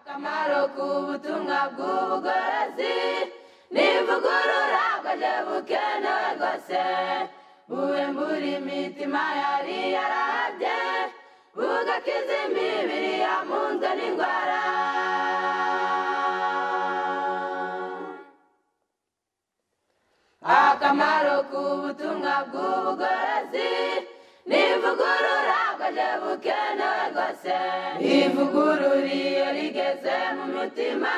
akamaro k'ubutumwa bw'ubugorozi n'ivugurura bwaje bukenewe rwose buwembura imitima yari yarabye bugakiza imibiri yamunzwe n'indwara. Akamaro k'ubutumwa bw'ubugorozi n'ivugurura bwaje bukenewe rwose ivugurura iyo rigeze mu mutima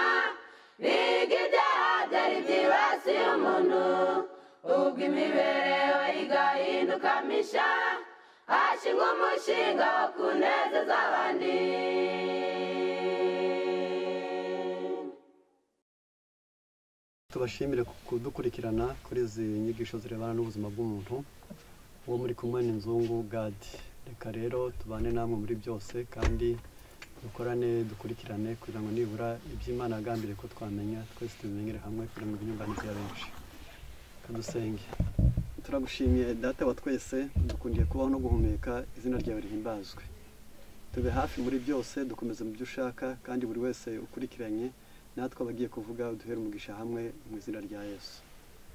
biga ibyaha byari byibasiye umuntu ubwo imibereho igahinduka misha hashingwa umushinga wo kunezeza abandi. Tubashimire kudukurikirana kuri izi nyigisho zirebana n'ubuzima bw'umuntu uwo muri kumwe n'inzungu Gadi. Reka rero tubane namwe muri byose kandi dukorane dukurikirane kugira ngo nibura iby'Imana yagambiriye ko twamenya twese tubimenyere hamwe kugira ngo inyunganizi ya benshi. Kadusenge. Turagushimiye data wa twese dukundiye kubaho no guhumeka, izina ryawe rihimbazwe. Tube hafi muri byose, dukomeze mu byo ushaka kandi buri wese ukurikiranye natwe abagiye kuvuga uduhere umugisha hamwe mu izina rya Yesu.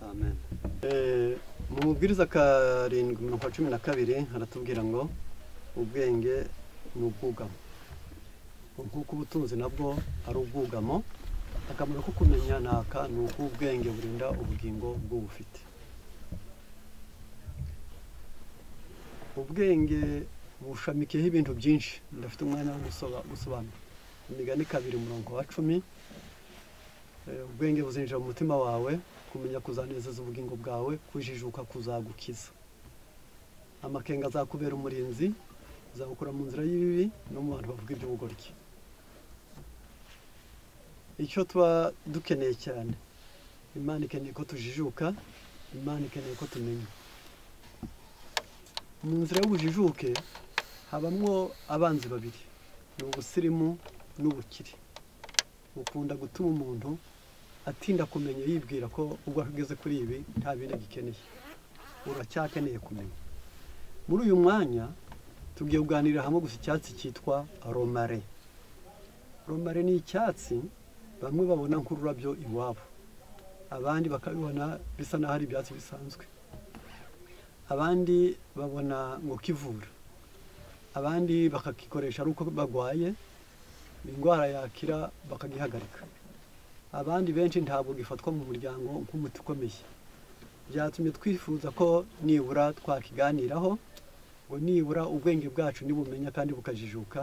Amen. Mu mubwiriza karindwi mirongo 12 haratubwira ngo ubwenge ni ubwugamo. Nk'uko ubutunzi nabwo ari ubwugamo, akamaro ko kumenya naka ni uko ubwenge burinda ubugingo bw'ubufite. Ubwenge bushamikiyeho ibintu byinshi, ndafite umwanya wo gusobanura. Imigani 2:10, ubwenge buzinjira mu mutima wawe, kumenya kuzanezeza ubugingo bwawe, kujijuka kuzagukiza. Amakenga azakubera umurinzi, azagukura mu nzira y'ibibi no mu bantu bavuga iby'ubugoryi. Icyo tuba dukeneye cyane, Imana ikeneye ko tujijuka, Imana ikeneye ko tumenya. Mu nzira y'ubujijuke habamwo abanzi babiri, ni ubusirimu n'ubukire. Ukunda gutuma umuntu atinda kumenya yibwira ko ubwo ageze kuri ibi nta bindi gikeneye. Uracyakeneye kumenya. Muri uyu mwanya tugiye kuganira hamwe gusa icyatsi cyitwa romare. Romare ni icyatsi bamwe babona nk'ururabyo iwabo, abandi bakabibona bisa naho ari ibyatsi bisanzwe, abandi babona ngo kivura, abandi bakakikoresha ari uko bagwaye indwara yakira bakagihagarika, abandi benshi ntabwo gifatwa mu muryango nk'umuti ukomeye. Byatumye twifuza ko nibura twakiganiraho ngo nibura ubwenge bwacu nibumenya kandi bukajijuka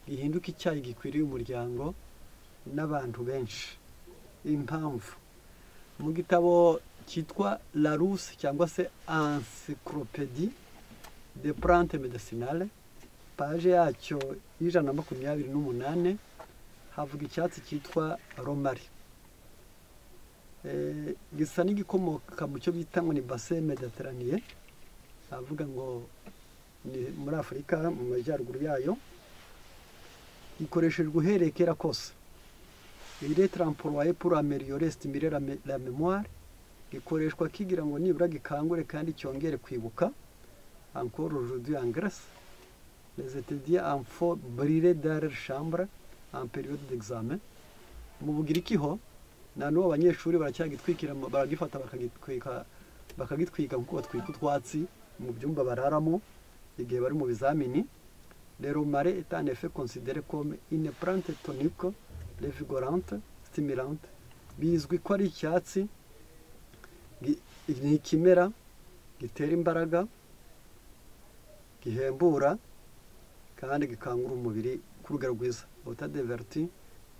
gihinduka icyayi gikwiriye umuryango n'abantu benshi. Impamvu mu gitabo cyitwa Larousse cyangwa se Encyclopédie des plantes médicinales page yacyo y'128 havuga icyatsi cyitwa romari. Gisa n'igikomoka mu cyo bita ngo ni bassin méditerranéen, avuga ngo ni muri Afurika mu majyaruguru yayo. Gikoreshejwe uhereye kera kose. Il est employé pour améliorer, stimuler la mémoire. Gikoreshwa kigira ngo nibura gikangure kandi cyongere kwibuka. Encore aujourd'hui en Grèce, les étudiants en font brûler dans leur chambre en période d'examen. Mu Bugiriki ho na n'uwo abanyeshuri baracyagitwikira, baragifata bakagitwika nkuko batwika utwatsi mu byumba bararamo igihe bari mu bizamini. Le romare est en effet considéré comme une plante tonique, revigorante, stimulante. Bizwi ko ari icyatsi ni ikimera gitera imbaraga, gihembura kandi gikangura umubiri ku rugero rwiza. Autant de vertu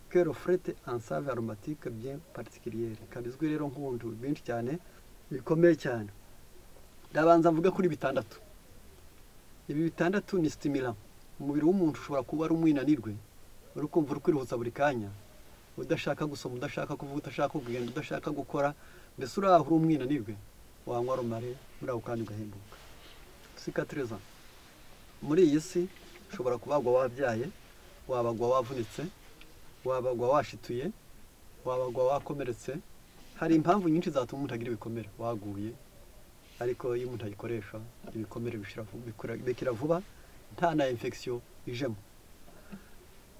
que reflète un saveur aromatique bien particulière. Kabizwi rero nk'ubuntu bwinshi cyane bikomeye cyane. Ndabanza mvuga kuri bitandatu. Ibi bitandatu ni stimulant. Umubiri w'umuntu ushobora kuba ari umwinanirwe, uri kumva uri kwiruhutsa buri kanya, udashaka gusoma, udashaka kuvuga, udashaka kugenda, udashaka gukora, mbese uri aho uri umwinanirwe, wanywa romare muri ako kanya ugahembuka. Cicatriza. Muri iyi si ushobora kubagwa wabyaye, wabagwa wavunitse, wabagwa washituye, wabagwa wakomeretse. Hari impamvu nyinshi zatuma umuntu agira ibikomere, waguye, ariko iyo umuntu ayikoresha ibikomere bikira vuba nta na infection ijemo.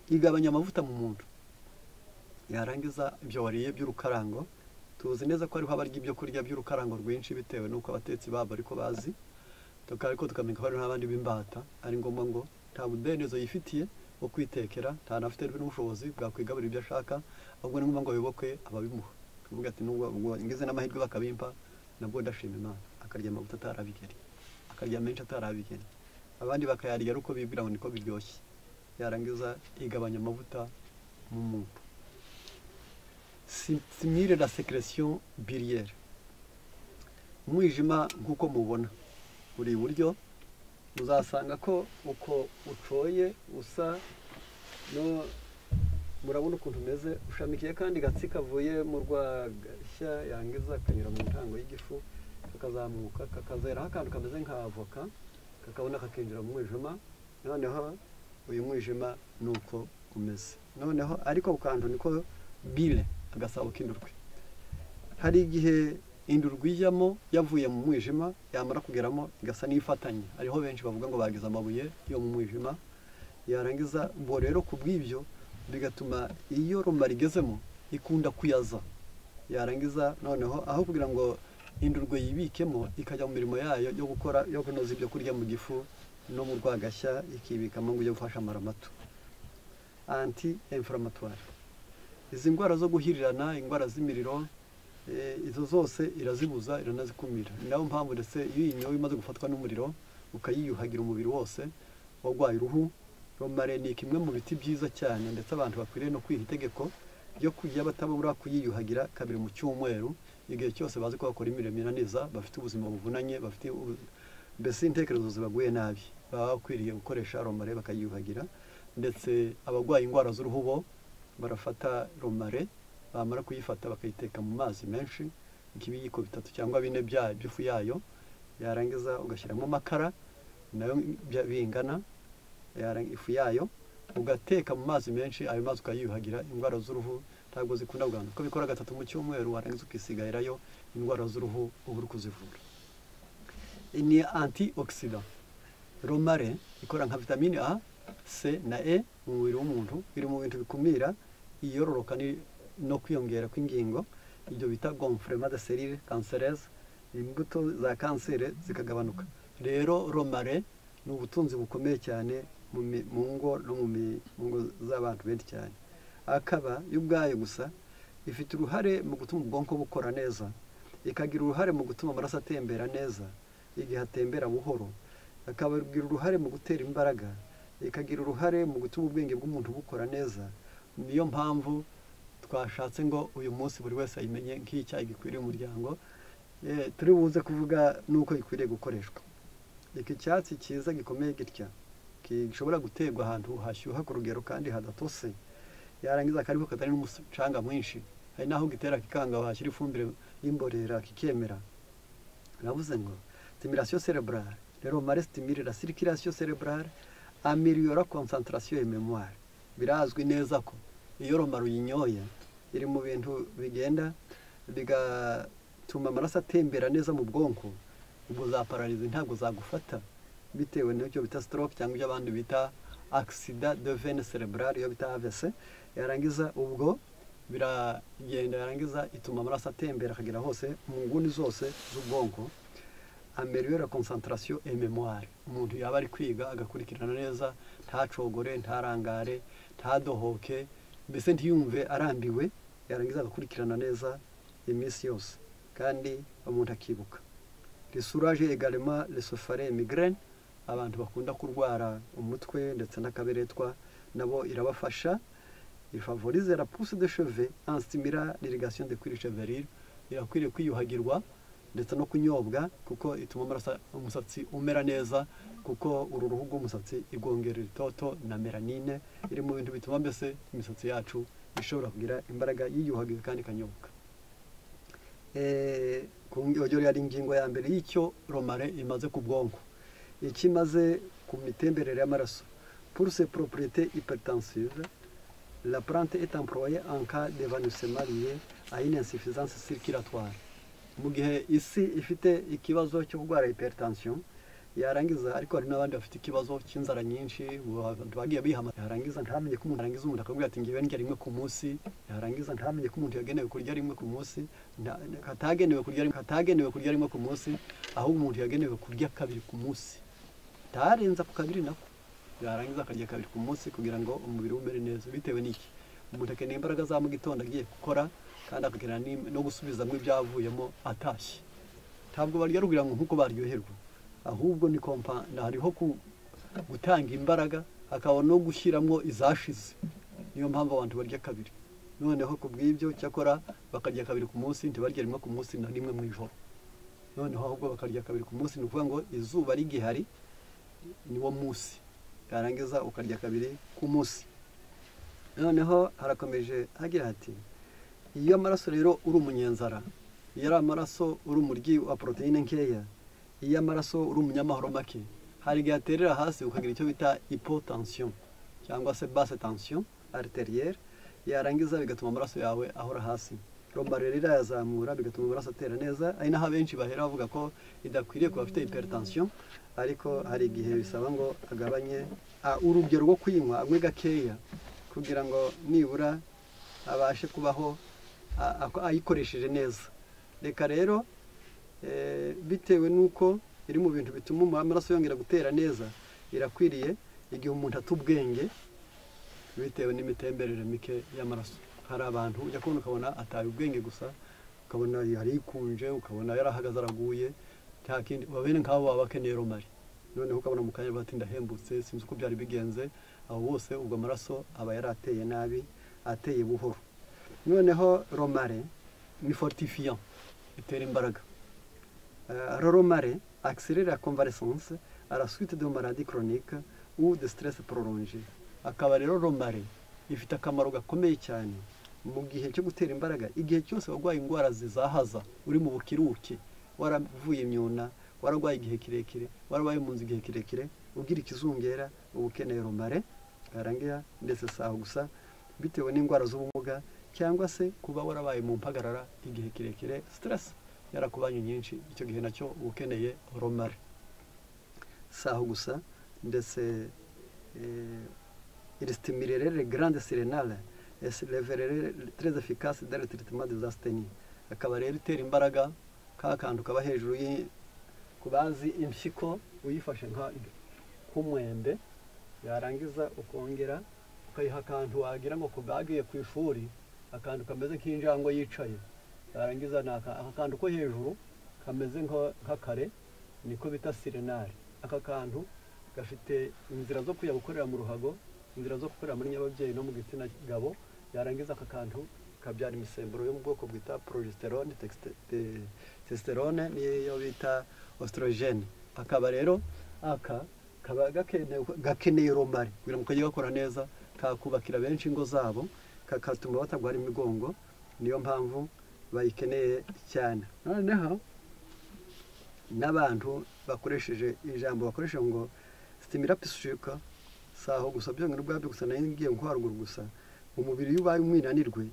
Igabanya amavuta mu muntu. yarangiza ibyo wariye by'urukarango, tuzi neza ko ariho abarya ibyo kurya by'urukarango rwinshi bitewe n'uko abatetsi babo ariko bazi, ariko tukamenya ko hari n'abandi b'imbata ari ngombwa ngo nta mudendezo yifitiye wo kwitekera, nta nafite n'ubushobozi bwa kwigaburira ibyo ashaka, ahubwo ni ngombwa ngo bibokwe ababimuha. Tuvuga ati nubwo ngize n'amahirwe bakabimpa nabwo ndashima Imana, akarya amavuta atarabigeri, akarya menshi atarabigeri, abandi bakayarya ari uko bibwira ngo niko biryoshye, yarangiza igabanya amavuta mu muntu. Simire la sécrétion biliaire. Umwijima nk'uko mubona uri iburyo, uzasanga ko uko ucoye usa no, murabona ukuntu umeze, ushamikiye kandi gatsi kavuye mu rwagashya, yangiza akanyura mu ntango y'igifu kakazamuka kakazeraho akantu kameze nk'avoka, kakabona kakinjira mu mwijima. Noneho uyu mwijima nuko umeze. Noneho ariko ukantu niko bile, agasabo k'indurwe. Hari igihe indurwe ijyamo yavuye mu mwijima, yamara kugeramo igasa n'ifatanye. Hariho benshi bavuga ngo bagize amabuye yo mu mwijima, yarangiza bo rero kubw'ibyo bigatuma iyo rumara igezemo ikunda kuyaza, yarangiza noneho aho kugira ngo indurwe yibikemo ikajya mu mirimo yayo yo gukora yo kunoza ibyo kurya mu gifu no mu rwagashya, ikibikamo ngo ujye gufasha amaramato. Anti-inflammatoire, izi ndwara zo guhirirana, indwara z'imiriro, izo zose irazibuza, iranazikumira. Ni nayo mpamvu ndetse iyo iyi imaze gufatwa n'umuriro ukayiyuhagira umubiri wose warwaye uruhu, romare ni kimwe mu biti byiza cyane, ndetse abantu bakwiriye no kwiha itegeko ryo kujya batabura kuyiyuhagira kabiri mu cyumweru, igihe cyose bazi ko bakora imirimo inaniza, bafite ubuzima buvunanye, bafite mbese intekerezo zibaguye nabi, baba bakwiriye gukoresha romare bakayiyuhagira. Ndetse abarwaye indwara z'uruhu bo barafata romare, bamara kuyifata bakayiteka mu mazi menshi, ikibiyiko 3 cyangwa 4 by'ifu yayo, yarangiza ugashyiramo amakara nayo bingana ifu yayo, ugateka mu mazi menshi, ayo mazi ukayiyuhagira. Indwara z'uruhu ntabwo zikunda kuganza, ko bikora 3 mu cyumweru, warangiza ukisigairayo indwara z'uruhu ubu uri kuzivura. Ni antioxidant. Romare ikora nka vitamine A, C na E mu mubiri w'umuntu, biri mu bintu bikumira iyororoka no kwiyongera kw'ingingo, ibyo bita gonflement de cellules cancéreuses, imbuto za kansere zikagabanuka. Rero romare ni ubutunzi bukomeye cyane mu ngo no mu ngo z'abantu benshi cyane. Akaba y'ubwayo gusa ifite uruhare mu gutuma ubwonko bukora neza, ikagira uruhare mu gutuma amaraso atembera neza igihe atembera buhoro, akagira uruhare mu gutera imbaraga, ikagira uruhare mu gutuma ubwenge bw'umuntu bukora neza. Niyo mpamvu twashatse ngo uyu munsi buri wese ayimenye nk'icyayi gikwiriye umuryango. Turi buze kuvuga nuko gikwiriye gukoreshwa. Iki cyatsi cyiza gikomeye gitya gishobora guterwa ahantu hashyuha ku rugero kandi hadatose, yarangiza akariko katari n'umucanga mwinshi, hari naho gitera kikanga hashyira ifumbire y'imborera kikemera. Navuze ngo stimulation cérébrale, le romare stimule la circulation cérébrale, améliore la concentration et mémoire. Birazwi neza ko iyo romare uyinyoye iri mu bintu bigenda bigatuma amaraso atembera neza mu bwonko, ubwo za pararize ntabwo zagufata bitewe n'icyo bita stroke cyangwa ibyo abandi bita accident de veine cérébrale, iyo bita AVC. Yarangiza ubwo biragenda, yarangiza ituma amaraso atembera akagera hose mu nguni zose z'ubwonko. Améliore la concentration et mémoire, umuntu yaba ari kwiga agakurikirana neza, ntacogore, ntarangare, ntadohoke, mbese ntiyumve arambiwe, yarangiza agakurikirana neza iminsi yose kandi umuntu akibuka. Soulage également les sophare migraine, abantu bakunda kurwara umutwe ndetse n'akaberetwa nabo irabafasha. Il favorise la pousse de cheveux en stimulant l'irrigation des cuirs chevelu, irakwiriye kwiyuhagirwa ndetse no kunyobwa kuko ituma umusatsi umera neza, kuko uru ruhu rw'umusatsi igongera itoto na melanine, iri mu bintu bituma mbese imisatsi yacu ishobora kugira imbaraga yiyuhagiwe kandi ikanyobwa. Iyo yari ingingo ya mbere y'icyo romare imaze ku bwonko. Ikimaze ku mitemberere y'amaraso. Pour ses propriétés hypertensives, la plante est employée en cas d'évanouissement lié à une insuffisance circulatoire. Mu gihe isi ifite ikibazo cyo kurwara hypertension, yarangiza ariko hari n'abandi bafite ikibazo cy'inzara nyinshi bagiye bihama yarangiza ntamenye ko umuntu arangiza umuntu akabwira ati ngiye ndya rimwe ku munsi yarangiza ntamenye ko umuntu yagenewe kurya rimwe ku munsi hatagenewe kurya rimwe ku munsi ahubwo umuntu yagenewe kurya kabiri ku munsi tarenza ku kabiri nako yarangiza akarya kabiri ku munsi kugira ngo umubiri umere neza bitewe n'iki umuntu akeneye imbaraga za mu gitondo agiye gukora kandi akagira no gusubizamo ibyavuyemo atashye ntabwo barya rugira ngo nkuko baryoherwa ahubwo ni hariho gutanga imbaraga akaba no gushyiramo izashize niyo mpamvu abantu barya kabiri noneho ku bw'ibyo cyakora bakarya kabiri ku munsi ntibarya rimwe ku munsi na rimwe mu ijoro noneho ahubwo bakarya kabiri ku munsi ni ukuvuga ngo izuba rigihari niwo munsi yarangiza ukarya kabiri ku munsi noneho harakomeje hagira hati iyo amaraso rero uri umunyenzara iyo ari amaraso uri umuryi wa poroteyine nkeya iyo amaraso uri umunyamahoro make hari igihe aterera hasi ukagira icyo bita hypotension cyangwa se basse tension arterielle yarangiza bigatuma amaraso yawe ahora hasi romare rero yazamura bigatuma amaraso atera neza ari naho abenshi bahera bavuga ko idakwiriye kuba afite hypertension ariko hari igihe bisaba ngo agabanye urugero rwo kuyinywa amwe gakeya kugira ngo nibura abashe kubaho ayikoresheje neza reka rero bitewe n'uko iri mu bintu bituma amaraso yongera gutera neza irakwiriye igihe umuntu atubwenge bitewe n'imitemberere mike y'amaraso hari abantu ujya kubona ukabona ataye ubwenge gusa ukabona yarikunje ukabona yarahagaze araguye nta kindi babene nk'abo baba bakeneye romari noneho ukabona mu kanya bati ndahembutse sinzi uko byari bigenze abo bose ubwo amaraso aba yarateye nabi ateye buhoro noneho romare ni fortifiant itera imbaraga romare accélère la convalescence à la suite de maladies chroniques ou de stress prolongé akaba rero romare ifite akamaro gakomeye cyane mu gihe cyo gutera imbaraga igihe cyose warwaye indwara zizahaza uri mu bukiruke waravuye imyuna wararwaye igihe kirekire warabaye mu nzu igihe kirekire ugira ikizungera uba ukeneye romare yarangira ndetse saho gusa bitewe n'indwara z'ubumuga cyangwa se kuba warabaye mu mpagarara igihe kirekire stress yarakubanye nyinshi icyo gihe nacyo uba ukeneye romare saho gusa ndetse il stimulerait les grandes sérénales et se révélerait très efficace dans le traitement des asthénies akaba rero itera imbaraga kakantu kaba hejuru kubazi impyiko uyifashe nk'umwembe yarangiza ukongera ukayiha akantu wagira ngo kubagiye ku ishuri akantu kameze nk'injangwe yicaye yarangiza akantu ko hejuru kameze nk'akare niko bita sirenari aka kantu gafite inzira zo kujya gukorera mu ruhago inzira zo gukorera muri nyababyeyi no mu gitsina gabo yarangiza aka kantu kabyara imisemburo yo mu bwoko bwita progesterone testosterone niyo bita oestrogene akaba rero kaba gakeneye romari kugira ngo kajye gakora neza kakubakira benshi ingo zabo kakatuma batagwara imigongo niyo mpamvu bayikeneye cyane noneho n'abantu bakoresheje ijambo bakoresha ngo stimula psychique saho gusa byongera ubwabyo gusa nayo ngiye nkwaruguru gusa umubiri iyo ubaye umwinanirwe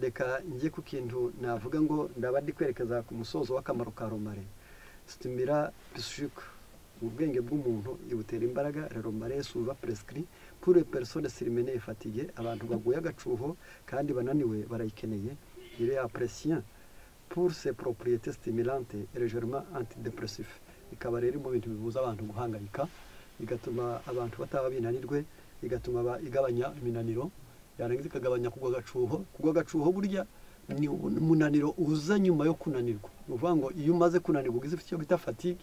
reka njye ku kintu navuga ngo ndaba ndi kwerekeza ku musozo w'akamaro ka romare stimula psychique ubwenge bw'umuntu ibutera imbaraga romare suva prescrit pour les personnes surmenées et fatiguées abantu baguye agacuho kandi bananiwe barayikeneye il est apprécié pour ses propriétés stimulantes et légèrement antidépressif ikaba rero mu bintu bibuza abantu guhangayika igatuma abantu bataba binanirwe igatuma igabanya iminaniro yarangiza ikagabanya kugwa gacuho burya ni umunaniro uza nyuma yo kunanirwa uvuga ngo iyo umaze kunanirwa ugize icyo bita fatigue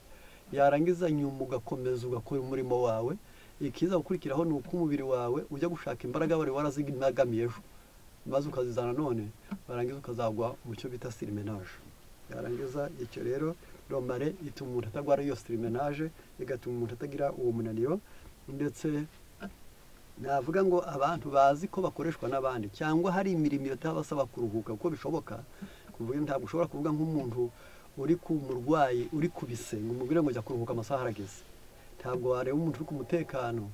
yarangiza nyuma ugakomeza ugakora umurimo wawe ikiza gukurikiraho ni uko umubiri wawe ujya gushaka imbaraga wari warazigamiye ejo maze ukazizana none barangiza ukazagwa mu cyo bita sirimenage yarangiza icyo rero romare ituma umuntu atagwara iyo sirimenage igatuma umuntu atagira uwo munaniro ndetse navuga ngo abantu bazi ko bakoreshwa n'abandi cyangwa hari imirimo itabasaba kuruhuka kuko bishoboka kuvuga ntabwo ushobora kuvuga nk'umuntu uri ku murwayi uri kubise ngo umubwire ngo jya kuruhuka amasaha arageze ntabwo wareba umuntu uri ku mutekano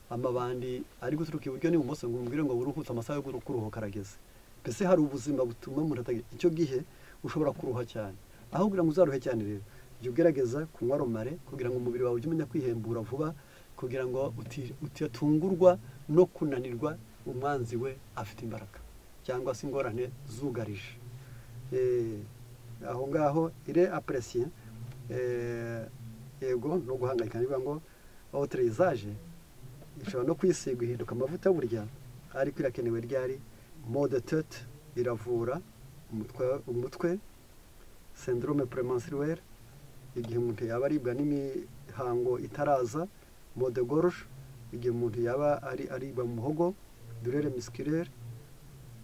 amabandi ari guturuka iburyo n'ibumoso ngo umubwire ngo uruhutse amasaha yo kuruhuka arageze mbese hari ubuzima butuma umuntu atagira icyo gihe ushobora kuruha cyane aho kugira ngo uzaruhe cyane rero jya ugerageza kunywa romare kugira ngo umubiri wawe ujye umenya kwihembura vuba kugira ngo utatungurwa no kunanirwa umwanzi we afite imbaraga cyangwa se ingorane zugarije. Aho ngaho ire apresiye yego no guhangayika niba ngo auterisage ishobora no kwisiga ihinduka amavuta burya ariko irakenewe ryari mode tete iravura umutwe syndrome prémenstruelle igihe umuntu yaba aribwa n'imihango itaraza mode gorge igihe umuntu yaba aribwa mu muhogo douleur musculaire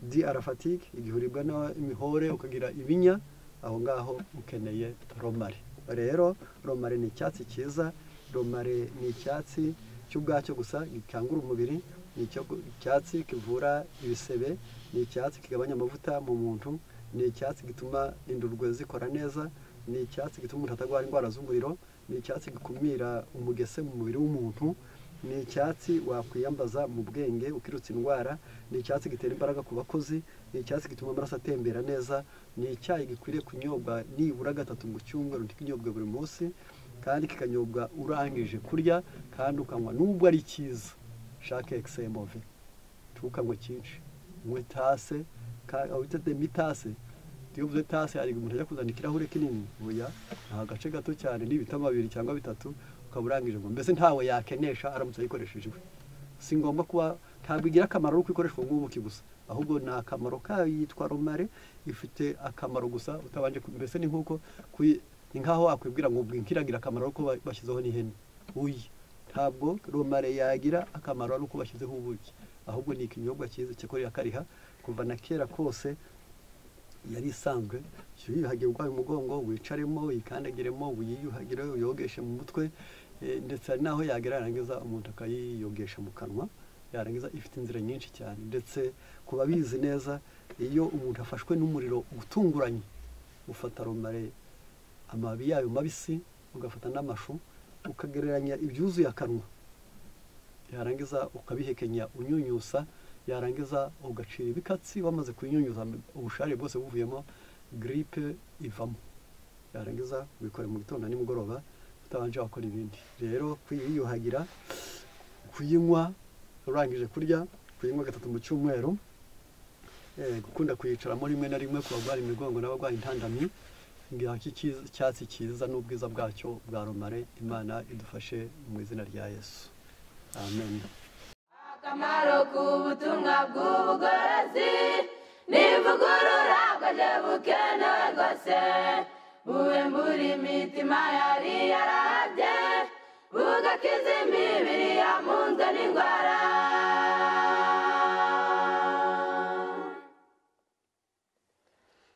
di à la fatigue igihe uribwa n'imihore ukagira ibinya aho ngaho ukeneye romare. Rero romare ni icyatsi cyiza, romare ni icyatsi cy'ubwacyo gusa gikangura umubiri, ni icyatsi kivura ibisebe, ni icyatsi kigabanya amavuta mu muntu, ni icyatsi gituma indurwe zikora neza, ni icyatsi gituma umuntu atagwara indwara z'umuriro, ni icyatsi gikumira umugese mu mubiri w'umuntu, ni icyatsi wakwiyambaza mu bwenge ukirutsa indwara, ni icyatsi gitera imbaraga ku bakozi, ni icyatsi gituma amaraso atembera neza, ni icyayi gikwiriye kunyobwa nibura 3 mu cyumweru ntikinyobwe buri munsi kandi kikanyobwa urangije kurya kandi ukanywa nubwo ari cyiza chaque excès mauvais tukanywa cyinshi mwitase awitete mitase tuvuze tase ari umuntu ajya kuzana ikirahure kinini buya nta gace gato cyane n'ibitama 2 cyangwa 3 ukaburangije ngo mbese ntawe yakenesha aramutse ayikoresheje si ngomba kuba ntabwo igira akamaro uko ikoreshwa nk'ubuki gusa ahubwo na akamaro kayo yitwa romare ifite akamaro gusa utabanje mbese ni nkuko ni nkaho akwibwira ngo bwinkiragira akamaro ko bashyizeho n'ihene uyi ntabwo romare yagira akamaro ari uko bashyizeho ubuki ahubwo ni ikinyobwa cyiza cyakorera kariha kuva na kera kose yari isanzwe yiyuhagira ubwawe umugongo wicaremo yikandagiremo wiyuhagire uyogeshe mu mutwe ndetse naho yagerangiza umuntu akayiyogesha mu kanwa yarangiza ifite inzira nyinshi cyane ndetse kuba bizi neza iyo umuntu afashwe n'umuriro utunguranye ufata romare amababi yayo mabisi ugafata n'amashu ukagereranya ibyuzuye akanwa yarangiza ukabihekenya unyunyusa yarangiza ugacira ibikatsi wamaze kunyunyuza ubushare bwose buvuyemo grippe ivamo yarangiza ubikora mu gitondo nimugoroba utabanje wakora ibindi rero kwiyuhagira kuyinywa urangije kurya kuyinywa 3 mu cyumweru gukunda kuyicaramo rimwe na rimwe kubagwara imigongo n'abagwaye intandamyi ngira cyatsi cyiza n'ubwiza bwacyo bwa romare Imana idufashe mu izina rya Yesu amen. Akamaro k'ubutumwa bw'ubugorozi n'ivugurura bwaje bukenewe rwose buwembura imitima yari yarabye bugakiza imibiri yamunzwe n'indwara.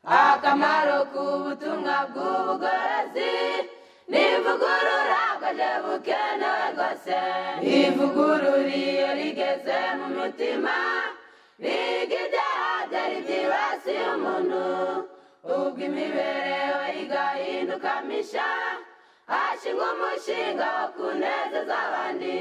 Akamaro k'ubutumwa bw'ubugorozi n'ivugurura bwaje bukenewe rwose ivugurura iyo rigeze mu mutima biga ibyaha byari byibasiye umuntu ubwo imibereho igahinduka misha hashingwa umushinga wo kunezeza abandi.